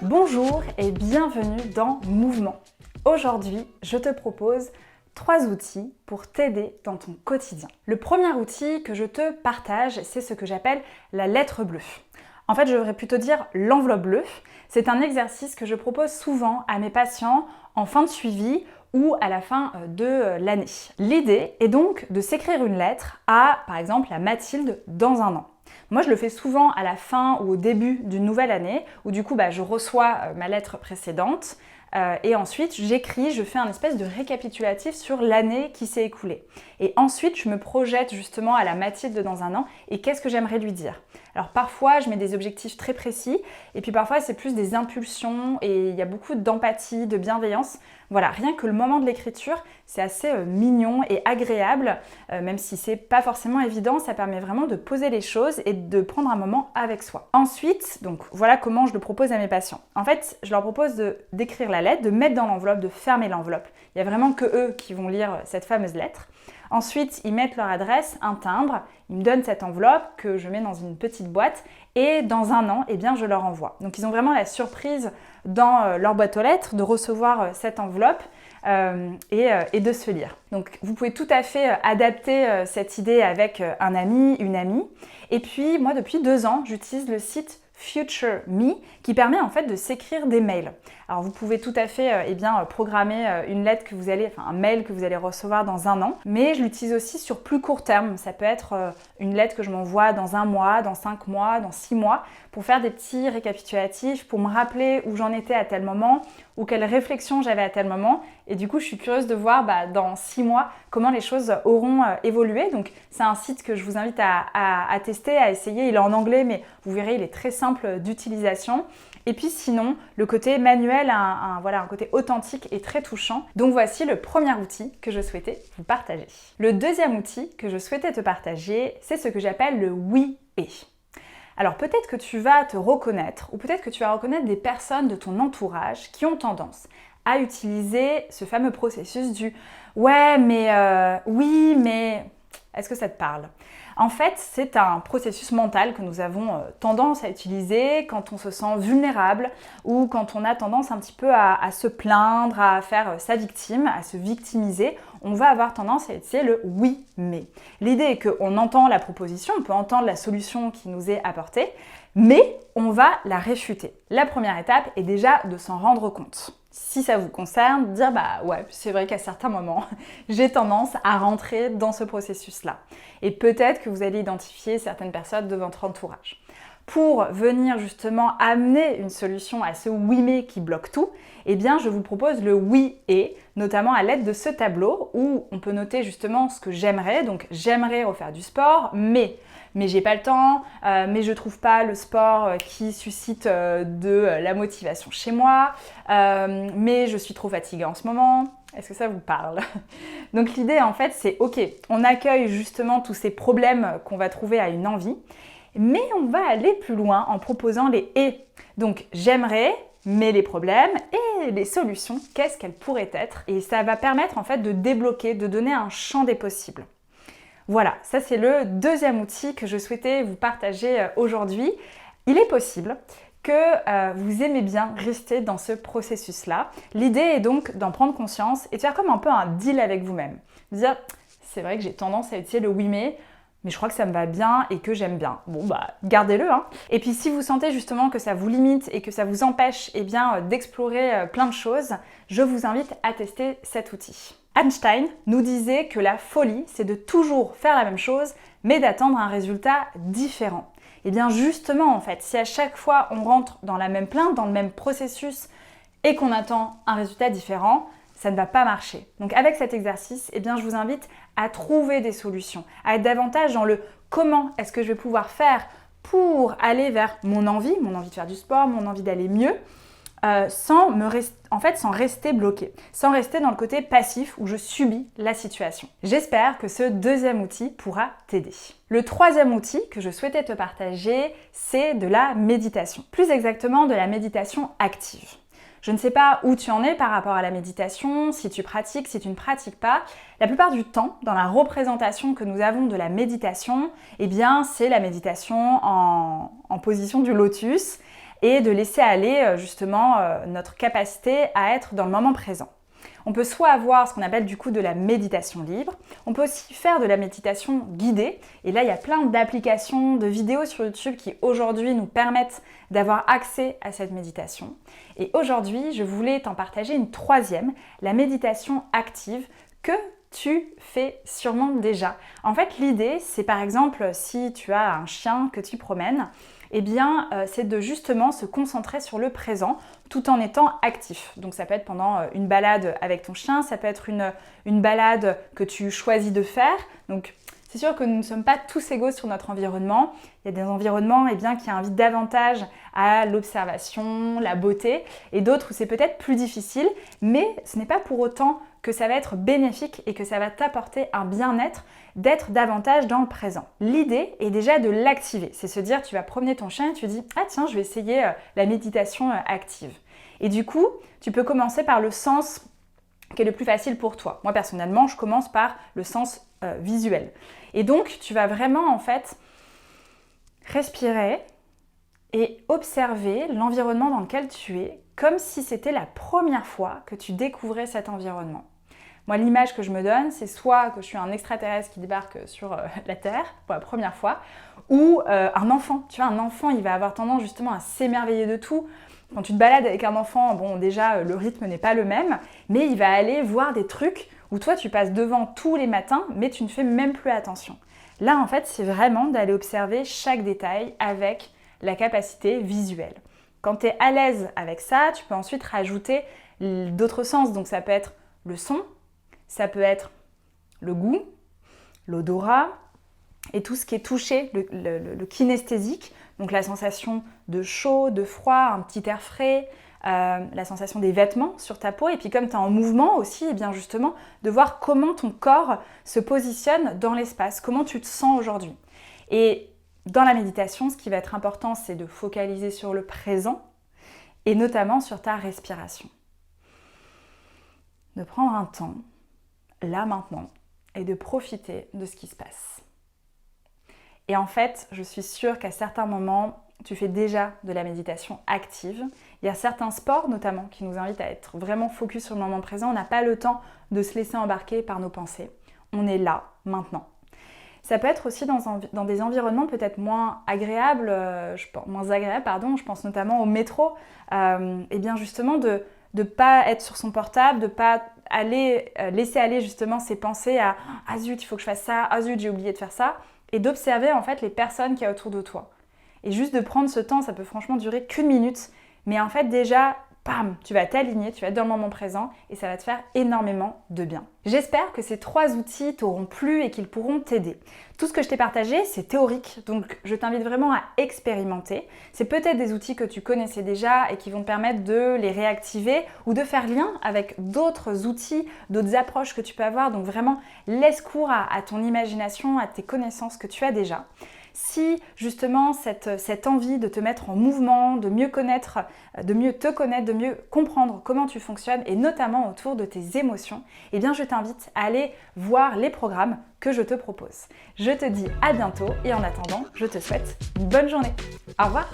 Bonjour et bienvenue dans Mouvement. Aujourd'hui, je te propose 3 outils pour t'aider dans ton quotidien. Le premier outil que je te partage, c'est ce que j'appelle la lettre bleue. En fait, je devrais plutôt dire l'enveloppe bleue. C'est un exercice que je propose souvent à mes patients en fin de suivi ou à la fin de l'année. L'idée est donc de s'écrire une lettre à, par exemple, à Mathilde dans un an. Moi, je le fais souvent à la fin ou au début d'une nouvelle année, où du coup, je reçois ma lettre précédente et ensuite, j'écris, je fais un espèce de récapitulatif sur l'année qui s'est écoulée. Et ensuite, je me projette justement à la Mathilde dans un an et qu'est-ce que j'aimerais lui dire. Alors parfois, je mets des objectifs très précis et puis parfois, c'est plus des impulsions et il y a beaucoup d'empathie, de bienveillance. Voilà, rien que le moment de l'écriture, c'est assez mignon et agréable, même si c'est pas forcément évident, ça permet vraiment de poser les choses et de prendre un moment avec soi. Ensuite, donc voilà comment je le propose à mes patients. En fait, je leur propose d'écrire la lettre, de mettre dans l'enveloppe, de fermer l'enveloppe. Il n'y a vraiment que eux qui vont lire cette fameuse lettre. Ensuite, ils mettent leur adresse, un timbre, ils me donnent cette enveloppe que je mets dans une petite boîte et dans un an, je leur envoie. Donc ils ont vraiment la surprise dans leur boîte aux lettres de recevoir cette enveloppe et de se lire. Donc vous pouvez tout à fait adapter cette idée avec un ami, une amie. Et puis moi, depuis 2 ans, j'utilise le site Future Me qui permet en fait de s'écrire des mails. Alors vous pouvez tout à fait programmer une lettre que vous allez, un mail que vous allez recevoir dans un an, mais je l'utilise aussi sur plus court terme. Ça peut être une lettre que je m'envoie dans 1 mois, dans 5 mois, dans 6 mois, pour faire des petits récapitulatifs, pour me rappeler où j'en étais à tel moment, ou quelles réflexions j'avais à tel moment. Et du coup, je suis curieuse de voir dans 6 mois comment les choses auront évolué. Donc c'est un site que je vous invite à tester, à essayer. Il est en anglais, mais vous verrez, il est très simple d'utilisation. Et puis sinon, le côté manuel a un côté authentique et très touchant. Donc voici le premier outil que je souhaitais vous partager. Le deuxième outil que je souhaitais te partager, c'est ce que j'appelle le oui et. Alors peut-être que tu vas te reconnaître ou peut-être que tu vas reconnaître des personnes de ton entourage qui ont tendance à utiliser ce fameux processus du « ouais mais oui mais est-ce que ça te parle ?» En fait, c'est un processus mental que nous avons tendance à utiliser quand on se sent vulnérable ou quand on a tendance un petit peu à se plaindre, à faire sa victime, à se victimiser. On va avoir tendance à utiliser le « oui, mais ». L'idée est qu'on entend la proposition, on peut entendre la solution qui nous est apportée, mais on va la réfuter. La première étape est déjà de s'en rendre compte. Si ça vous concerne, dire ouais, c'est vrai qu'à certains moments, j'ai tendance à rentrer dans ce processus-là. Et peut-être que vous allez identifier certaines personnes de votre entourage. Pour venir justement amener une solution à ce oui mais qui bloque tout, je vous propose le oui et, notamment à l'aide de ce tableau où on peut noter justement ce que j'aimerais. Donc j'aimerais refaire du sport, mais j'ai pas le temps, mais je trouve pas le sport qui suscite de la motivation chez moi, mais je suis trop fatiguée en ce moment. Est-ce que ça vous parle? Donc l'idée en fait c'est ok, on accueille justement tous ces problèmes qu'on va trouver à une envie, mais on va aller plus loin en proposant les et. Donc j'aimerais, mais les problèmes et les solutions, qu'est-ce qu'elles pourraient être? Et ça va permettre en fait de débloquer, de donner un champ des possibles. Voilà, ça c'est le deuxième outil que je souhaitais vous partager aujourd'hui. Il est possible que vous aimez bien rester dans ce processus-là. L'idée est donc d'en prendre conscience et de faire comme un peu un deal avec vous-même. De dire, c'est vrai que j'ai tendance à utiliser le oui mais je crois que ça me va bien et que j'aime bien. Bon gardez-le hein. Et puis si vous sentez justement que ça vous limite et que ça vous empêche d'explorer plein de choses, je vous invite à tester cet outil. Einstein nous disait que la folie, c'est de toujours faire la même chose, mais d'attendre un résultat différent. Et bien justement, en fait, si à chaque fois on rentre dans la même plainte, dans le même processus, et qu'on attend un résultat différent, ça ne va pas marcher. Donc avec cet exercice, je vous invite à trouver des solutions, à être davantage dans le comment est-ce que je vais pouvoir faire pour aller vers mon envie de faire du sport, mon envie d'aller mieux, sans rester bloqué, sans rester dans le côté passif où je subis la situation. J'espère que ce deuxième outil pourra t'aider. Le troisième outil que je souhaitais te partager, c'est de la méditation. Plus exactement de la méditation active. Je ne sais pas où tu en es par rapport à la méditation, si tu pratiques, si tu ne pratiques pas. La plupart du temps, dans la représentation que nous avons de la méditation, c'est la méditation en position du lotus. et de laisser aller justement notre capacité à être dans le moment présent. On peut soit avoir ce qu'on appelle du coup de la méditation libre, on peut aussi faire de la méditation guidée, et là il y a plein d'applications, de vidéos sur YouTube qui aujourd'hui nous permettent d'avoir accès à cette méditation. Et aujourd'hui, je voulais t'en partager une troisième, la méditation active, que tu fais sûrement déjà. En fait, l'idée, c'est par exemple si tu as un chien que tu promènes, eh bien, c'est de justement se concentrer sur le présent tout en étant actif. Donc ça peut être pendant une balade avec ton chien, ça peut être une balade que tu choisis de faire. Donc c'est sûr que nous ne sommes pas tous égaux sur notre environnement. Il y a des environnements qui invitent davantage à l'observation, la beauté, et d'autres où c'est peut-être plus difficile, mais ce n'est pas pour autant que ça va être bénéfique et que ça va t'apporter un bien-être d'être davantage dans le présent. L'idée est déjà de l'activer, c'est se dire tu vas promener ton chien et tu dis ah tiens je vais essayer la méditation active. Et du coup tu peux commencer par le sens qui est le plus facile pour toi. Moi personnellement je commence par le sens visuel. Et donc tu vas vraiment en fait respirer et observer l'environnement dans lequel tu es comme si c'était la première fois que tu découvrais cet environnement. Moi, l'image que je me donne, c'est soit que je suis un extraterrestre qui débarque sur la Terre pour la première fois, ou un enfant. Tu vois, un enfant, il va avoir tendance justement à s'émerveiller de tout. Quand tu te balades avec un enfant, bon, déjà, le rythme n'est pas le même, mais il va aller voir des trucs où toi, tu passes devant tous les matins, mais tu ne fais même plus attention. Là, en fait, c'est vraiment d'aller observer chaque détail avec la capacité visuelle. Quand tu es à l'aise avec ça, tu peux ensuite rajouter d'autres sens. Donc, ça peut être le son, ça peut être le goût, l'odorat et tout ce qui est touché, le kinesthésique, donc la sensation de chaud, de froid, un petit air frais, la sensation des vêtements sur ta peau, et puis comme tu es en mouvement aussi, et bien justement de voir comment ton corps se positionne dans l'espace, comment tu te sens aujourd'hui. Et dans la méditation, ce qui va être important, c'est de focaliser sur le présent et notamment sur ta respiration. De prendre un temps là maintenant et de profiter de ce qui se passe. Et en fait, je suis sûre qu'à certains moments, tu fais déjà de la méditation active. Il y a certains sports notamment qui nous invitent à être vraiment focus sur le moment présent. On n'a pas le temps de se laisser embarquer par nos pensées. On est là, maintenant. Ça peut être aussi dans des environnements peut-être moins agréables, je pense notamment au métro, et bien justement de ne pas être sur son portable, de ne pas laisser aller justement ses pensées à « Ah zut, il faut que je fasse ça, ah zut, j'ai oublié de faire ça » et d'observer en fait les personnes qu'il y a autour de toi. Et juste de prendre ce temps, ça peut franchement durer qu'une minute, mais en fait déjà, bam, tu vas t'aligner, tu vas être dans le moment présent et ça va te faire énormément de bien. J'espère que ces 3 outils t'auront plu et qu'ils pourront t'aider. Tout ce que je t'ai partagé, c'est théorique, donc je t'invite vraiment à expérimenter. C'est peut-être des outils que tu connaissais déjà et qui vont te permettre de les réactiver ou de faire lien avec d'autres outils, d'autres approches que tu peux avoir. Donc vraiment, laisse cours à ton imagination, à tes connaissances que tu as déjà. Si justement cette envie de te mettre en mouvement, de mieux te connaître, de mieux comprendre comment tu fonctionnes et notamment autour de tes émotions, eh bien je t'invite à aller voir les programmes que je te propose. Je te dis à bientôt et en attendant, je te souhaite une bonne journée. Au revoir!